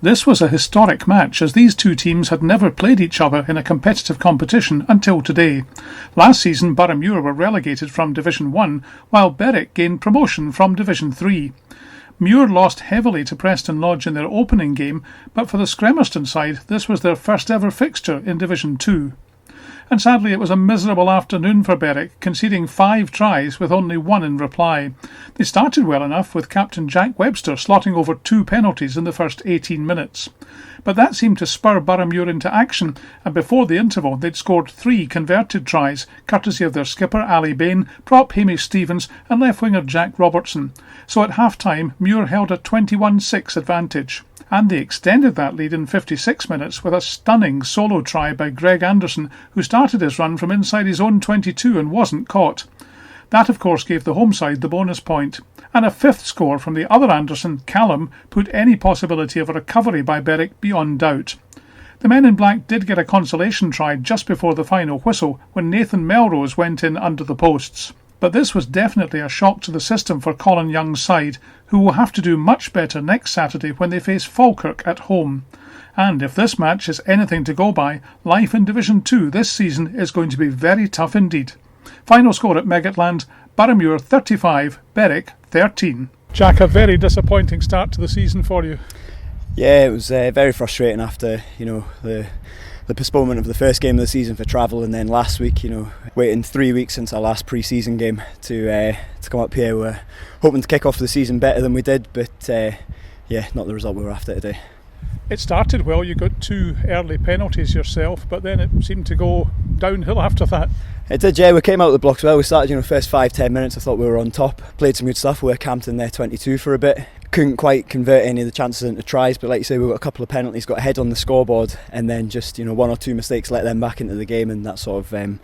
This was a historic match as these two teams had never played each other in a competitive competition until today. Last season Boroughmuir were relegated from Division 1 while Berwick gained promotion from Division 3. Muir lost heavily to Preston Lodge in their opening game, but for the Scremerston side this was their first ever fixture in Division 2. And sadly it was a miserable afternoon for Berwick, conceding 5 tries with only 1 in reply. They started well enough with captain Jack Webster slotting over 2 penalties in the first 18 minutes. But that seemed to spur Boroughmuir into action, and before the interval they'd scored 3 converted tries, courtesy of their skipper Ali Bain, prop Hamish Stevens and left winger Jack Robertson. So at half-time Muir held a 21-6 advantage. And they extended that lead in 56 minutes with a stunning solo try by Greg Anderson, who started his run from inside his own 22 and wasn't caught. That of course gave the home side the bonus point. And a 5th score from the other Anderson, Callum, put any possibility of a recovery by Berwick beyond doubt. The men in black did get a consolation try just before the final whistle when Nathan Melrose went in under the posts. But this was definitely a shock to the system for Colin Young's side, who will have to do much better next Saturday when they face Falkirk at home. And if this match is anything to go by, life in Division 2 this season is going to be very tough indeed. Final score at Meggetland, Boroughmuir 35, Berwick 13. Jack, a very disappointing start to the season for you. Yeah, it was very frustrating after, the postponement of the first game of the season for travel, and then last week, waiting 3 weeks since our last pre-season game to come up here. We're hoping to kick off the season better than we did, but not the result we were after today. It started well, you got 2 early penalties yourself, but then it seemed to go downhill after that. It did, yeah. We came out of the blocks well. We started, first 5-10 minutes I thought we were on top. Played some good stuff. We were camped in their 22 for a bit. Couldn't quite convert any of the chances into tries, but like you say, we got a couple of penalties, got ahead on the scoreboard, and then just 1 or 2 mistakes let them back into the game, and that sort of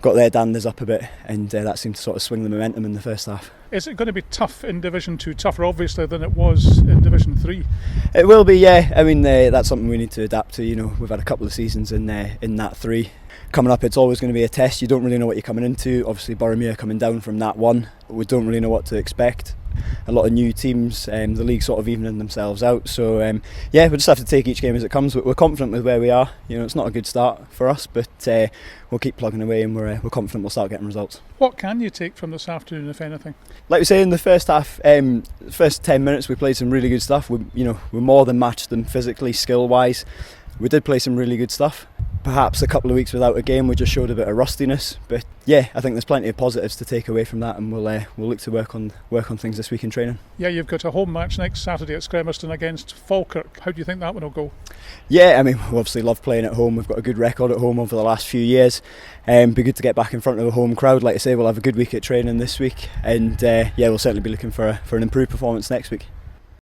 got their danders up a bit, and that seemed to sort of swing the momentum in the first half. Is it going to be tough in Division 2, tougher obviously than it was in Division 3? It will be, yeah. I mean, that's something we need to adapt to. We've had a couple of seasons in that 3. Coming up, it's always going to be a test. You don't really know what you're coming into. Obviously Boroughmuir coming down from that 1, we don't really know what to expect. A lot of new teams, the league sort of evening themselves out, so we just have to take each game as it comes. We're confident with where we are. It's not a good start for us, but we'll keep plugging away, and we're confident we'll start getting results. What can you take from this afternoon, if anything? Like we say, in the first half, first 10 minutes we played some really good stuff. We more than matched them physically, skill wise. We did play some really good stuff. Perhaps a couple of weeks without a game we just showed a bit of rustiness, but I think there's plenty of positives to take away from that, and we'll look to work on things this week in training. Yeah, you've got a home match next Saturday at Scremerston against Falkirk. How do you think that one will go? Yeah, I mean, we obviously love playing at home. We've got a good record at home over the last few years. Be good to get back in front of a home crowd. Like I say, we'll have a good week at training this week, and we'll certainly be looking for an improved performance next week.